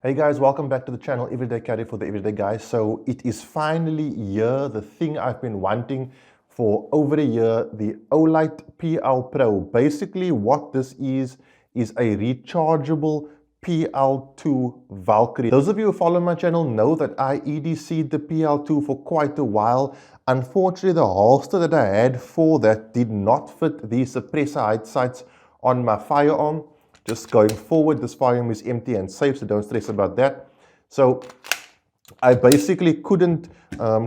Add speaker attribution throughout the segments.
Speaker 1: Hey guys, welcome back to the channel Everyday Carry for the Everyday Guys. So it is finally here, the thing I've been wanting for over a year, the Olight PL Pro. Basically what this is a rechargeable PL2 Valkyrie. Those of you who follow my channel know that I EDC'd the PL2 for quite a while. Unfortunately, the holster that I had for that did not fit the suppressor height sights on my firearm. Just going forward, this firearm is empty and safe, so don't stress about that. So I basically couldn't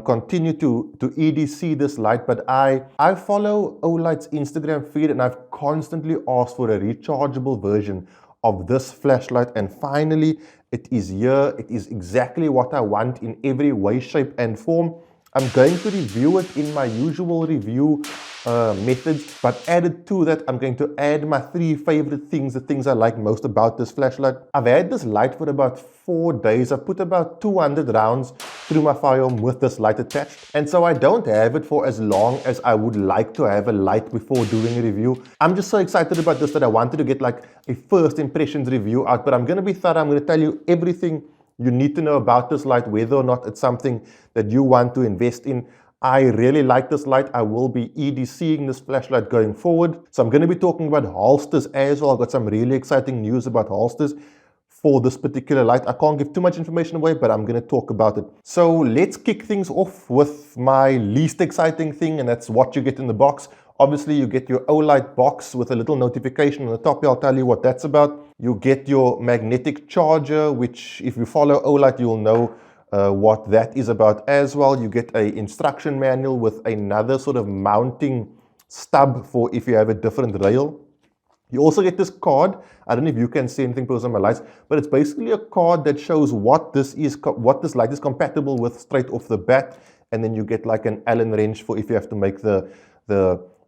Speaker 1: continue to EDC this light, but I follow Olight's Instagram feed and I've constantly asked for a rechargeable version of this flashlight, and finally it is here. It is exactly what I want in every way, shape and form. I'm going to review it in my usual review methods, but added to that, I'm going to add my 3 favorite things, the things I like most about this flashlight. I've had this light for about 4 days. I've put about 200 rounds through my firearm with this light attached, and so I don't have it for as long as I would like to have a light before doing a review. I'm just so excited about this that I wanted to get like a first impressions review out, but I'm going to be thorough. I'm going to tell you everything you need to know about this light, whether or not it's something that you want to invest in. I really like this light. I will be EDCing this flashlight going forward. So I'm going to be talking about holsters as well. I've got some really exciting news about holsters for this particular light. I can't give too much information away, but I'm going to talk about it. So let's kick things off with my least exciting thing, and that's what you get in the box. Obviously, you get your Olight box with a little notification on the top here. I'll tell you what that's about. You get your magnetic charger, which if you follow Olight, you'll know what that is about as well. You get an instruction manual with another sort of mounting stub for if you have a different rail. You also get this card. I don't know if you can see anything because of my lights, but it's basically a card that shows what this light is compatible with straight off the bat, and then you get like an Allen wrench for if you have to make the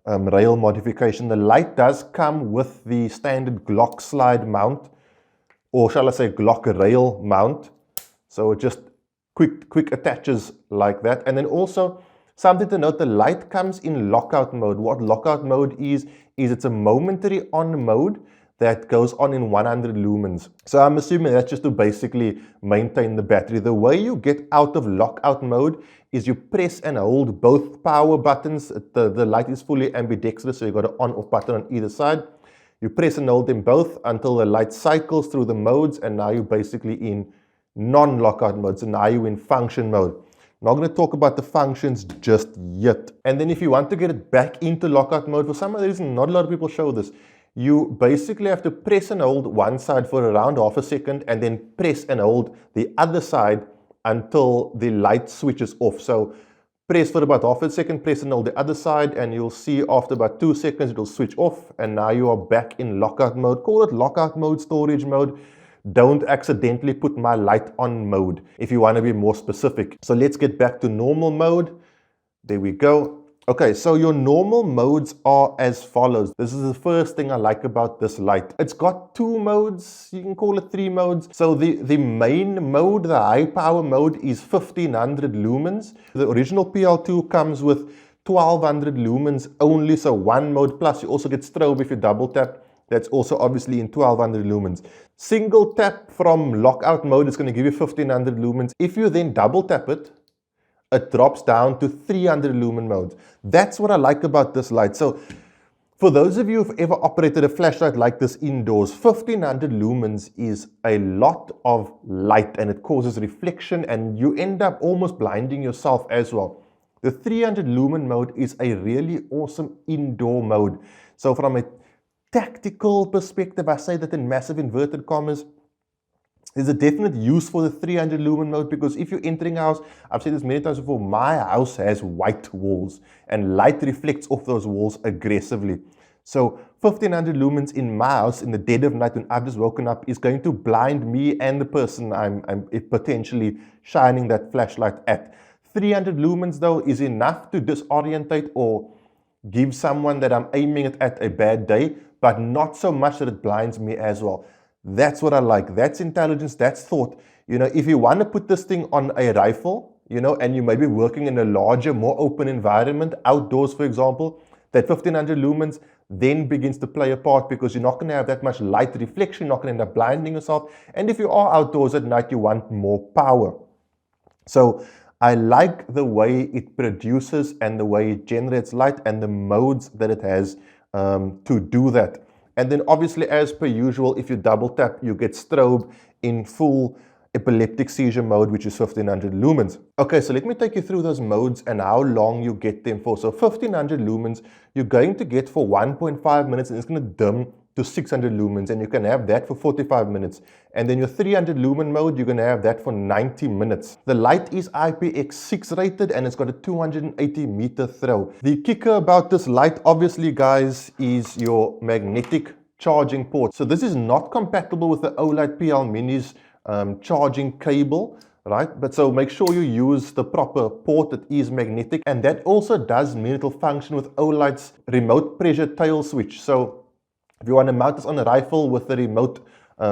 Speaker 1: rail modification. The light does come with the standard Glock slide mount, or shall I say Glock rail mount. So it just quick attaches like that. And then also something to note, the light comes in lockout mode. What lockout mode is it's a momentary on mode that goes on in 100 lumens. So I'm assuming that's just to basically maintain the battery. The way you get out of lockout mode is you press and hold both power buttons. The light is fully ambidextrous, so you've got an on off button on either side. You press and hold them both until the light cycles through the modes, and now you're basically in non-lockout mode. So now you're in function mode. Not going to talk about the functions just yet. And then if you want to get it back into lockout mode, for some reason, not a lot of people show this. You basically have to press and hold one side for around half a second and then press and hold the other side until the light switches off. So press for about half a second, press and hold the other side, and you'll see after about 2 seconds it'll switch off, and now you are back in lockout mode. Call it lockout mode, storage mode. Don't accidentally put my light on mode if you want to be more specific. So let's get back to normal mode. There we go. Okay, so your normal modes are as follows. This is the first thing I like about this light. It's got 2 modes, you can call it 3 modes. So the main mode, the high power mode, is 1500 lumens. The original PL2 comes with 1200 lumens only, so 1 mode, plus you also get strobe if you double tap. That's also obviously in 1200 lumens. Single tap from lockout mode is going to give you 1500 lumens. If you then double tap it, it drops down to 300 lumen modes. That's what I like about this light. So for those of you who've ever operated a flashlight like this indoors, 1500 lumens is a lot of light and it causes reflection and you end up almost blinding yourself as well. The 300 lumen mode is a really awesome indoor mode. So from a tactical perspective, I say that in massive inverted commas, there's a definite use for the 300 lumen mode, because if you're entering a house, I've said this many times before, my house has white walls and light reflects off those walls aggressively. So 1500 lumens in my house in the dead of night when I've just woken up is going to blind me and the person I'm potentially shining that flashlight at. 300 lumens though is enough to disorientate or give someone that I'm aiming it at a bad day, but not so much that it blinds me as well. That's what I like. That's intelligence, that's thought. You know, if you want to put this thing on a rifle, you know, and you may be working in a larger, more open environment, outdoors, for example, That 1500 lumens then begins to play a part because you're not going to have that much light reflection, you're not going to end up blinding yourself. And if you are outdoors at night, you want more power. So I like the way it produces and the way it generates light and the modes that it has to do that. And then obviously, as per usual, if you double tap, you get strobe in full epileptic seizure mode, which is 1500 lumens. Okay, so let me take you through those modes and how long you get them for. So 1500 lumens, you're going to get for 1.5 minutes, and it's going to dim to 600 lumens, and you can have that for 45 minutes. And then your 300 lumen mode, you're going to have that for 90 minutes. The light is IPX6 rated, and it's got a 280 meter throw. The kicker about this light, obviously, guys, is your magnetic charging port. So this is not compatible with the Olight PL Mini's charging cable, right? But so make sure you use the proper port that is magnetic, and that also does mean it'll function with Olight's remote pressure tail switch. So if you want to mount this on a rifle with the remote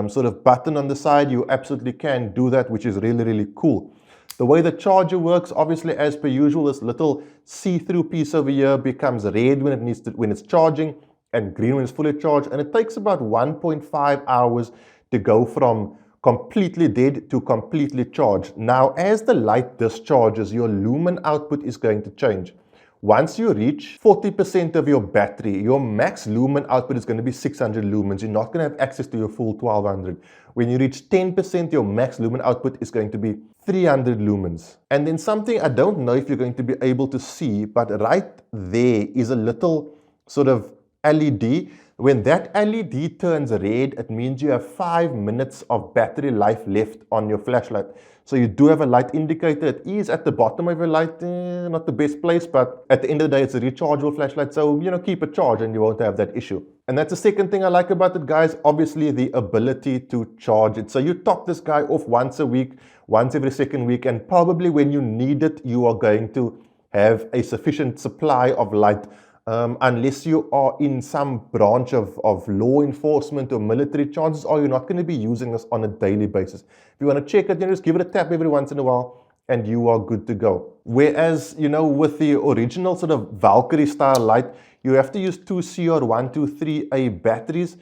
Speaker 1: sort of button on the side, you absolutely can do that, which is really, really cool. The way the charger works, obviously, as per usual, this little see-through piece over here becomes red when it's charging and green when it's fully charged, and it takes about 1.5 hours to go from completely dead to completely charged. Now, as the light discharges, your lumen output is going to change. Once you reach 40% of your battery, your max lumen output is going to be 600 lumens. You're not going to have access to your full 1200. When you reach 10%, your max lumen output is going to be 300 lumens. And then something I don't know if you're going to be able to see, but right there is a little sort of LED. When that LED turns red, it means you have 5 minutes of battery life left on your flashlight. So you do have a light indicator. It is at the bottom of your light, not the best place, but at the end of the day, it's a rechargeable flashlight. So, keep it charged and you won't have that issue. And that's the second thing I like about it, guys. Obviously, the ability to charge it. So you top this guy off once a week, once every second week, and probably when you need it, you are going to have a sufficient supply of light. Unless you are in some branch of law enforcement or military, chances are you're not going to be using this on a daily basis. If you want to check it, just give it a tap every once in a while and you are good to go. Whereas, with the original sort of Valkyrie style light, you have to use 2CR123A batteries.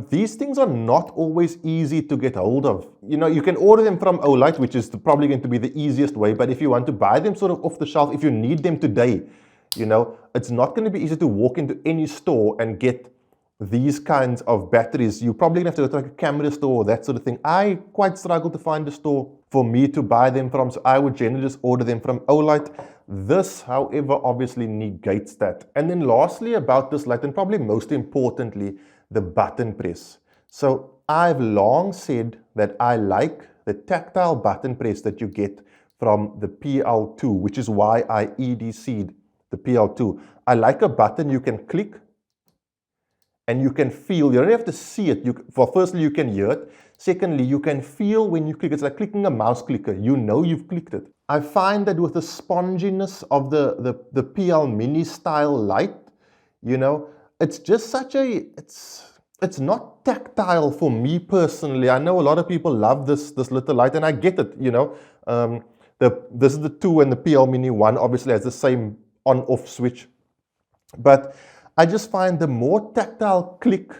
Speaker 1: These things are not always easy to get hold of. You can order them from Olight, which is probably going to be the easiest way, but if you want to buy them sort of off the shelf, if you need them today, it's not going to be easy to walk into any store and get these kinds of batteries. You're probably going to have to go to like a camera store or that sort of thing. I quite struggle to find a store for me to buy them from, so I would generally just order them from Olight. This, however, obviously negates that. And then lastly about this light, and probably most importantly, the button press. So I've long said that I like the tactile button press that you get from the PL2, which is why I EDC'd the PL2. I like a button you can click and you can feel. You don't have to see it. Firstly, you can hear it. Secondly, you can feel when you click. It's like clicking a mouse clicker. You've clicked it. I find that with the sponginess of the PL Mini style light, it's just such a, it's not tactile for me personally. I know a lot of people love this little light, and I get it, this is the 2 and the PL Mini 1 obviously has the same on-off switch. But I just find the more tactile click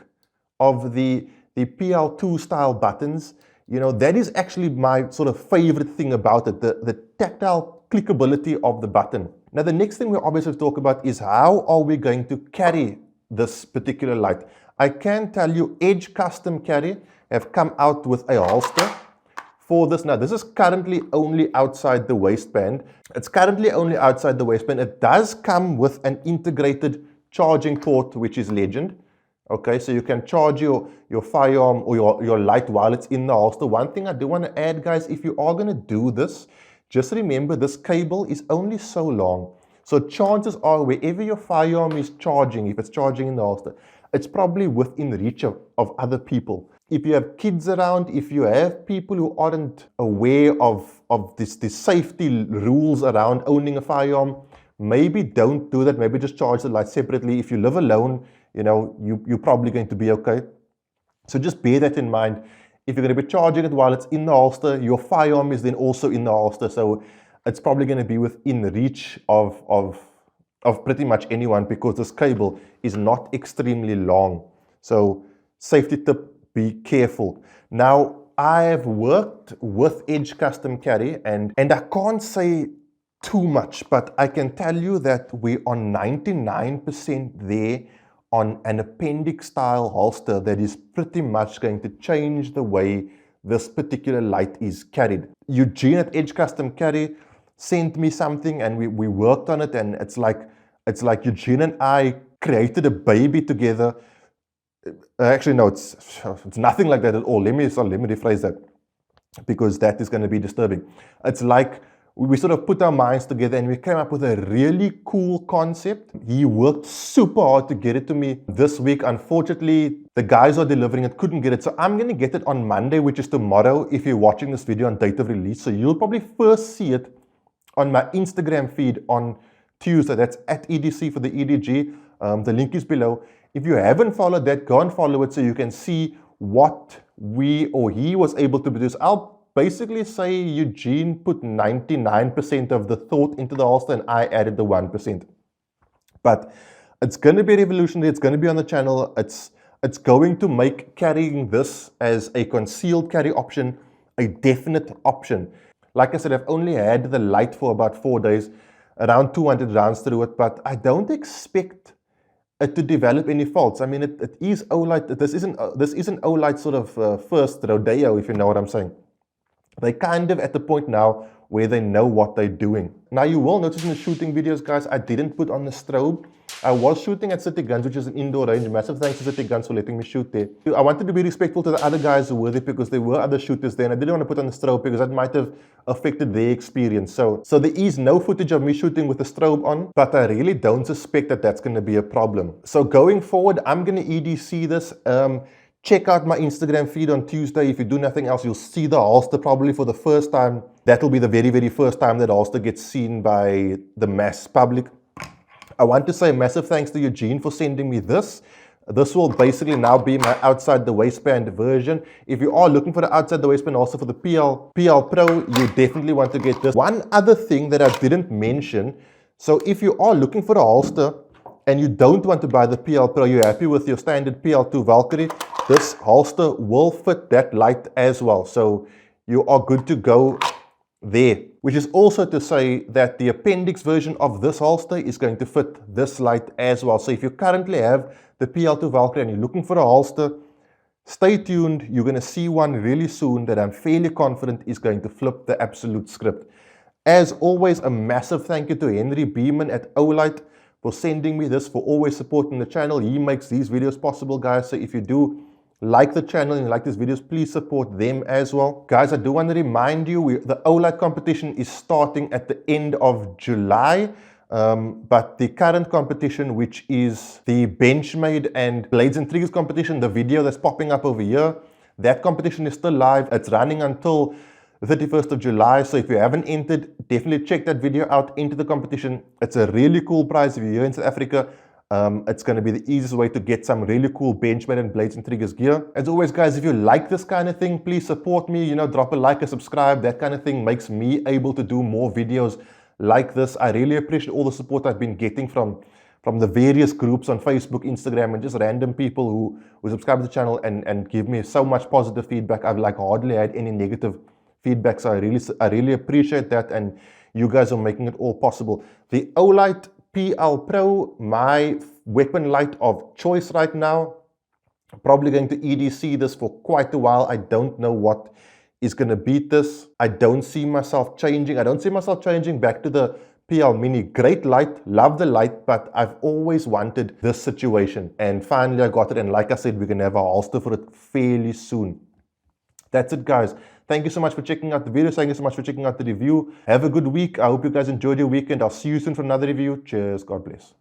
Speaker 1: of the PL2 style buttons, that is actually my sort of favorite thing about it, the tactile clickability of the button. Now, the next thing we obviously talk about is how are we going to carry this particular light. I can tell you Edge Custom Carry have come out with a holster for this. Now, this is currently only outside the waistband. It's currently only outside the waistband. It does come with an integrated charging port, which is legend. Okay, so you can charge your firearm or your light while it's in the holster. One thing I do want to add, guys, if you are going to do this, just remember this cable is only so long. So chances are wherever your firearm is charging, if it's charging in the holster, it's probably within reach of other people. If you have kids around, if you have people who aren't aware of this safety rules around owning a firearm, maybe don't do that. Maybe just charge the light separately. If you live alone, you're probably going to be okay. So just bear that in mind. If you're going to be charging it while it's in the holster, your firearm is then also in the holster. So it's probably going to be within reach of of pretty much anyone because this cable is not extremely long. So safety tip, be careful. Now, I've worked with Edge Custom Carry and I can't say too much, but I can tell you that we are 99% there on an appendix style holster that is pretty much going to change the way this particular light is carried. Eugene at Edge Custom Carry sent me something and we worked on it, and it's like Eugene and I created a baby together. Actually, no, it's nothing like that at all. Let me rephrase that, because that is going to be disturbing. It's like we sort of put our minds together and we came up with a really cool concept. He worked super hard to get it to me this week. Unfortunately, the guys who are delivering it couldn't get it. So I'm going to get it on Monday, which is tomorrow, if you're watching this video on date of release. So you'll probably first see it on my Instagram feed on Tuesday. That's at EDC for the EDG. The link is below. If you haven't followed that, go and follow it so you can see what he was able to produce. I'll basically say Eugene put 99% of the thought into the holster and I added the 1%. But it's going to be revolutionary. It's going to be on the channel. It's going to make carrying this as a concealed carry option a definite option. Like I said, I've only had the light for about 4 days, around 200 rounds through it, but I don't expect it to develop any faults. I mean, it is Olight. This isn't Olight sort of first rodeo, if you know what I'm saying. They're kind of at the point now where they know what they're doing. Now, you will notice in the shooting videos, guys, I didn't put on the strobe. I was shooting at City Guns, which is an indoor range. Massive thanks to City Guns for letting me shoot there. I wanted to be respectful to the other guys who were there because there were other shooters there, and I didn't want to put on the strobe because that might have affected their experience. So there is no footage of me shooting with the strobe on, but I really don't suspect that that's going to be a problem. So going forward, I'm going to EDC this. Check out my Instagram feed on Tuesday. If you do nothing else, you'll see the holster probably for the first time. That'll be the very, very first time that holster gets seen by the mass public. I want to say massive thanks to Eugene for sending me this. This will basically now be my outside the waistband version. If you are looking for the outside the waistband also for the PL Pro, you definitely want to get this. One other thing that I didn't mention, so if you are looking for a holster and you don't want to buy the PL Pro, you're happy with your standard PL2 Valkyrie, this holster will fit that light as well. So you are good to go there. Which is also to say that the appendix version of this holster is going to fit this light as well. So if you currently have the PL2 Valkyrie and you're looking for a holster, stay tuned. You're going to see one really soon that I'm fairly confident is going to flip the absolute script. As always, a massive thank you to Henry Beeman at Olight for sending me this, for always supporting the channel. He makes these videos possible, guys. So if you do like the channel and you like these videos, please support them as well. Guys, I do want to remind you, the Olight competition is starting at the end of July. But the current competition, which is the Benchmade and Blades and Triggers competition, the video that's popping up over here, that competition is still live. It's running until the 31st of July. So if you haven't entered, definitely check that video out, into the competition. It's a really cool prize if you're here in South Africa. It's going to be the easiest way to get some really cool Benchmade and Blades and Triggers gear. As always, guys, if you like this kind of thing, please support me. You know, drop a like, a subscribe. That kind of thing makes me able to do more videos like this. I really appreciate all the support I've been getting from the various groups on Facebook, Instagram, and just random people who subscribe to the channel and give me so much positive feedback. I've like hardly had any negative feedback, so I really appreciate that, and you guys are making it all possible. The Olight PL Pro, my weapon light of choice right now. Probably going to EDC this for quite a while. I don't know what is going to beat this. I don't see myself changing. I don't see myself changing back to the PL Mini. Great light, love the light, but I've always wanted this situation. And finally I got it, and like I said, we're going to have a holster for it fairly soon. That's it, guys. Thank you so much for checking out the video. Thank you so much for checking out the review. Have a good week. I hope you guys enjoyed your weekend. I'll see you soon for another review. Cheers. God bless.